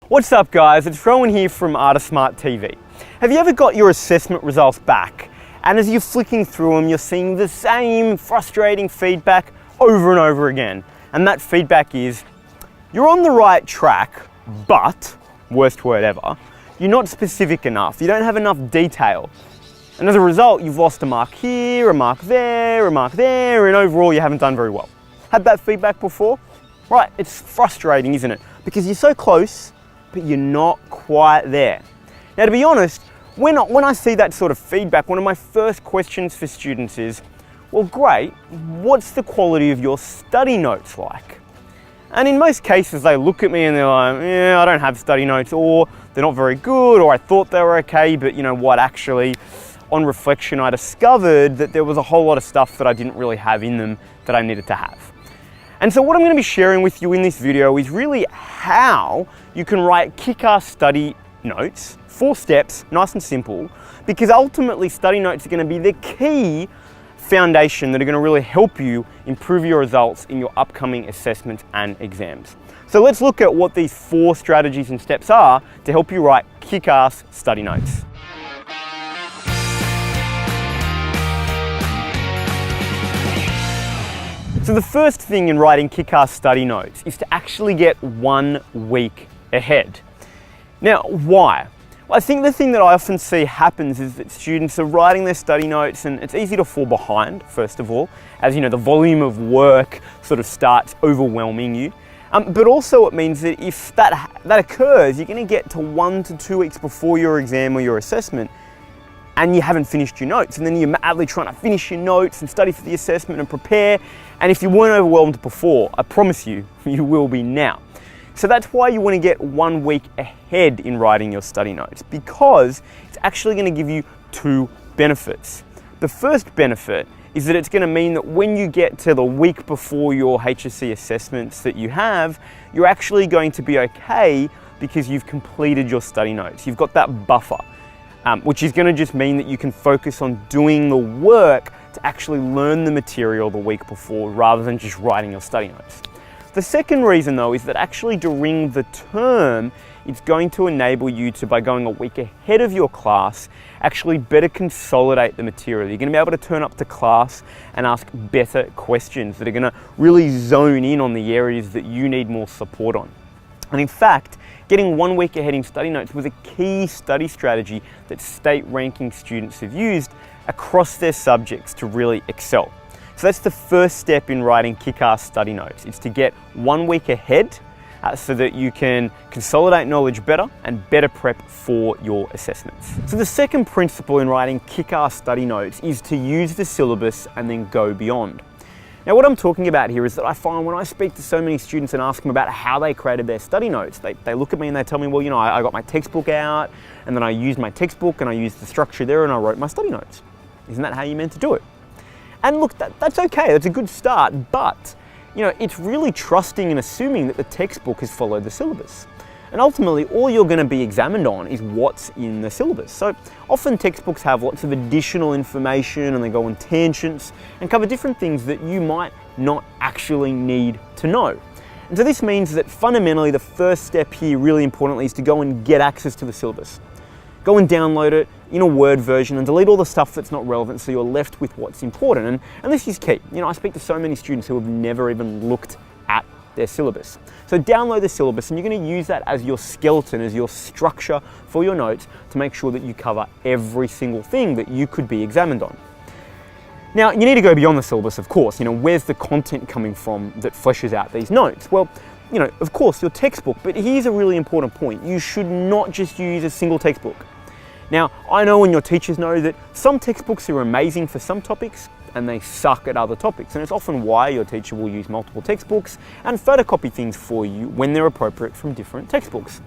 What's up guys, it's Rowan here from Artismart TV. Have you ever got your assessment results back and as you're flicking through them you're seeing the same frustrating feedback over and over again? And that feedback is, you're on the right track, but, worst word ever, you're not specific enough, you don't have enough detail. And as a result you've lost a mark here, a mark there, and overall you haven't done very well. Had that feedback before? Right, it's frustrating, isn't it? Because you're so close, but you're not quite there. Now to be honest, when I see that sort of feedback, one of my first questions for students is, well great, what's the quality of your study notes like? And in most cases they look at me and they're like, yeah, I don't have study notes, or they're not very good, or I thought they were okay, but you know what, actually, on reflection I discovered that there was a whole lot of stuff that I didn't really have in them that I needed to have. And so what I'm going to be sharing with you in this video is really how you can write kick-ass study notes, 4 steps, nice and simple, because ultimately study notes are going to be the key foundation that are going to really help you improve your results in your upcoming assessments and exams. So let's look at what these 4 strategies and steps are to help you write kick-ass study notes. So the first thing in writing kick-ass study notes is to actually get 1 week ahead. Now, why? Well, I think the thing that I often see happens is that students are writing their study notes and it's easy to fall behind, first of all, as you know, the volume of work sort of starts overwhelming you. But also it means that if that occurs, you're going to get to 1 to 2 weeks before your exam or your assessment and you haven't finished your notes, and then you're madly trying to finish your notes and study for the assessment and prepare, and if you weren't overwhelmed before, I promise you, you will be now. So that's why you want to get 1 week ahead in writing your study notes, because it's actually going to give you 2 benefits. The first benefit is that it's going to mean that when you get to the week before your HSC assessments that you have, you're actually going to be okay because you've completed your study notes. You've got that buffer. Which is going to just mean that you can focus on doing the work to actually learn the material the week before rather than just writing your study notes. The second reason though is that actually during the term it's going to enable you to, by going a week ahead of your class, actually better consolidate the material. You're going to be able to turn up to class and ask better questions that are going to really zone in on the areas that you need more support on. And in fact, getting 1 week ahead in study notes was a key study strategy that state ranking students have used across their subjects to really excel. So that's the first step in writing kick-ass study notes. It's to get 1 week ahead so that you can consolidate knowledge better and better prep for your assessments. So the second principle in writing kick-ass study notes is to use the syllabus and then go beyond. Now what I'm talking about here is that I find when I speak to so many students and ask them about how they created their study notes, they look at me and they tell me, well, you know, I got my textbook out and then I used my textbook and I used the structure there and I wrote my study notes. Isn't that how you meant to do it? And look, that's okay, that's a good start, but you know, it's really trusting and assuming that the textbook has followed the syllabus. And ultimately, all you're going to be examined on is what's in the syllabus. So often textbooks have lots of additional information and they go on tangents and cover different things that you might not actually need to know. And so this means that fundamentally the first step here, really importantly, is to go and get access to the syllabus. Go and download it in a Word version and delete all the stuff that's not relevant so you're left with what's important. And this is key. You know, I speak to so many students who have never even looked at their syllabus. So download the syllabus and you're going to use that as your skeleton, as your structure for your notes to make sure that you cover every single thing that you could be examined on. Now, you need to go beyond the syllabus, of course. You know, where's the content coming from that fleshes out these notes? Well, you know, of course, your textbook, but here's a really important point. You should not just use a single textbook. Now, I know and your teachers know that some textbooks are amazing for some topics and they suck at other topics. And it's often why your teacher will use multiple textbooks and photocopy things for you when they're appropriate from different textbooks.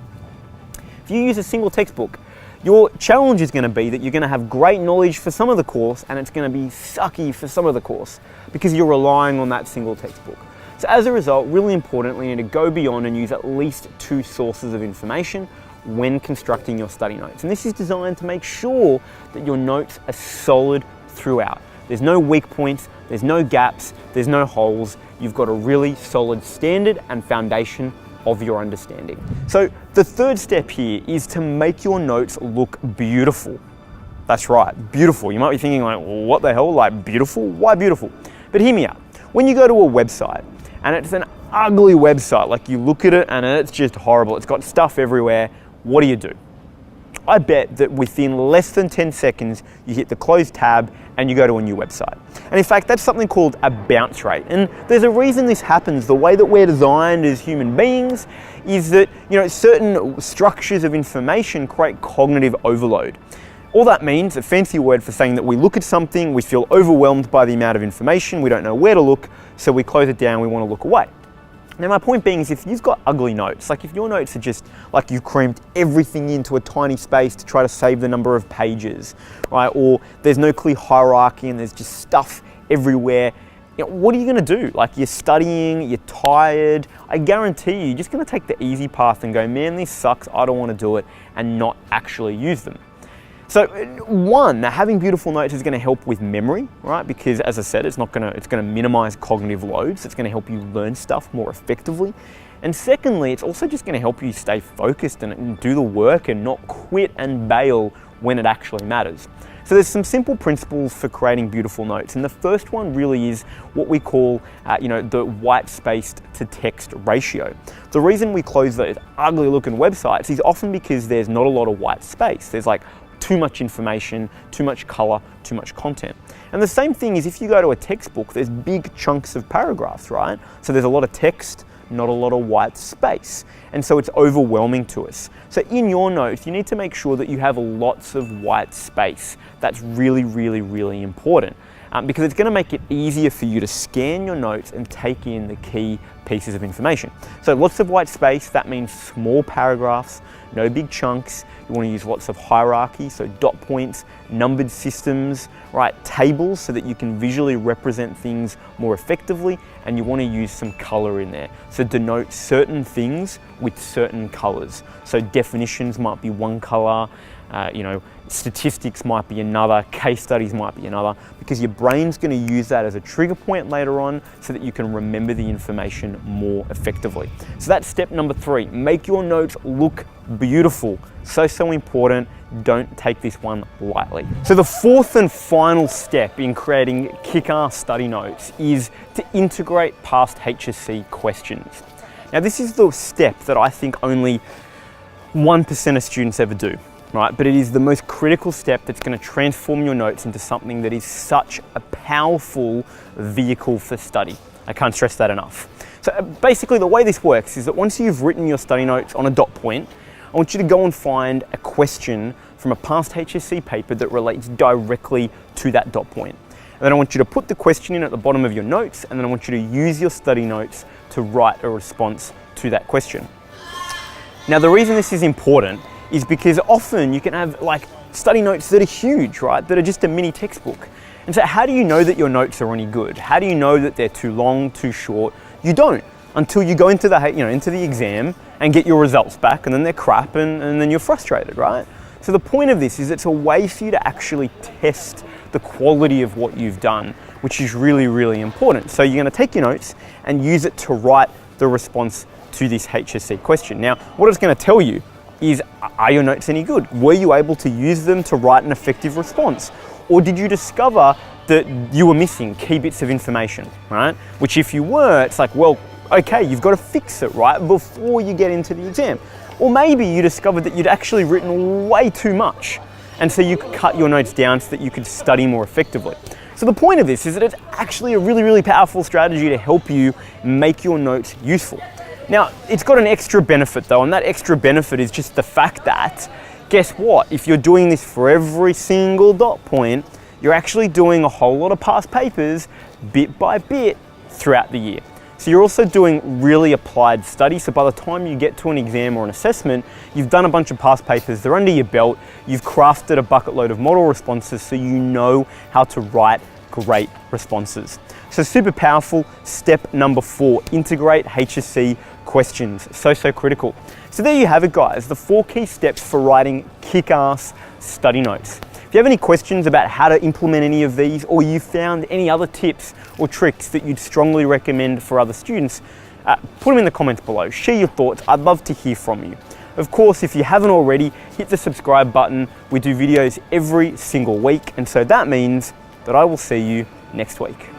If you use a single textbook, your challenge is going to be that you're going to have great knowledge for some of the course and it's going to be sucky for some of the course because you're relying on that single textbook. So as a result, really importantly, you need to go beyond and use at least 2 sources of information when constructing your study notes. And this is designed to make sure that your notes are solid throughout. There's no weak points, there's no gaps, there's no holes. You've got a really solid standard and foundation of your understanding. So the third step here is to make your notes look beautiful. That's right, beautiful. You might be thinking like, well, what the hell, like beautiful? Why beautiful? But hear me out. When you go to a website and it's an ugly website, like you look at it and it's just horrible, it's got stuff everywhere, what do? I bet that within less than 10 seconds, you hit the close tab and you go to a new website. And in fact, that's something called a bounce rate. And there's a reason this happens. The way that we're designed as human beings is that, certain structures of information create cognitive overload. All that means, a fancy word for saying that we look at something, we feel overwhelmed by the amount of information, we don't know where to look, so we close it down, we want to look away. Now my point being is if you've got ugly notes, like if your notes are just like you crammed everything into a tiny space to try to save the number of pages, right? Or there's no clear hierarchy and there's just stuff everywhere, what are you going to do? Like you're studying, you're tired, I guarantee you're just going to take the easy path and go, man, this sucks, I don't want to do it, and not actually use them. So one, having beautiful notes is going to help with memory, right? Because as I said, it's going to minimize cognitive loads. It's going to help you learn stuff more effectively. And secondly, it's also just going to help you stay focused and do the work and not quit and bail when it actually matters. So there's some simple principles for creating beautiful notes. And the first one really is what we call, the white space to text ratio. The reason we close those ugly looking websites is often because there's not a lot of white space. There's like too much information, too much color, too much content. And the same thing is if you go to a textbook, there's big chunks of paragraphs, right? So there's a lot of text, not a lot of white space. And so it's overwhelming to us. So in your notes, you need to make sure that you have lots of white space. That's really, really, really important. Because it's going to make it easier for you to scan your notes and take in the key pieces of information. So lots of white space, that means small paragraphs, no big chunks. You want to use lots of hierarchy, so dot points, numbered systems, right? Tables so that you can visually represent things more effectively, and you want to use some color in there. So denote certain things with certain colors. So definitions might be one color, statistics might be another, case studies might be another, because your brain's going to use that as a trigger point later on so that you can remember the information more effectively. So that's step number 3, make your notes look beautiful. So important, don't take this one lightly. So the fourth and final step in creating kick-ass study notes is to integrate past HSC questions. Now this is the step that I think only 1% of students ever do. Right, but it is the most critical step that's going to transform your notes into something that is such a powerful vehicle for study. I can't stress that enough. So basically the way this works is that once you've written your study notes on a dot point, I want you to go and find a question from a past HSC paper that relates directly to that dot point. And then I want you to put the question in at the bottom of your notes, and then I want you to use your study notes to write a response to that question. Now the reason this is important is because often you can have like study notes that are huge, right? That are just a mini textbook. And so how do you know that your notes are any good? How do you know that they're too long, too short? You don't until you go into the exam and get your results back, and then they're crap, and then you're frustrated, right? So the point of this is it's a way for you to actually test the quality of what you've done, which is really, really important. So you're going to take your notes and use it to write the response to this HSC question. Now, what it's going to tell you is, are your notes any good? Were you able to use them to write an effective response? Or did you discover that you were missing key bits of information, right? Which if you were, it's like, well, okay, you've got to fix it, right? Before you get into the exam. Or maybe you discovered that you'd actually written way too much, and so you could cut your notes down so that you could study more effectively. So the point of this is that it's actually a really, really powerful strategy to help you make your notes useful. Now, it's got an extra benefit though, and that extra benefit is just the fact that, guess what? If you're doing this for every single dot point, you're actually doing a whole lot of past papers bit by bit throughout the year. So you're also doing really applied study. So by the time you get to an exam or an assessment, you've done a bunch of past papers, they're under your belt, you've crafted a bucket load of model responses so you know how to write great responses. So super powerful. Step number 4, integrate HSC questions. So critical. So there you have it, guys, the 4 key steps for writing kick-ass study notes. If you have any questions about how to implement any of these, or you found any other tips or tricks that you'd strongly recommend for other students, Put them in the comments below, share your thoughts, I'd love to hear from you. Of course, if you haven't already, hit the subscribe button. We do videos every single week, and so that means that I will see you next week.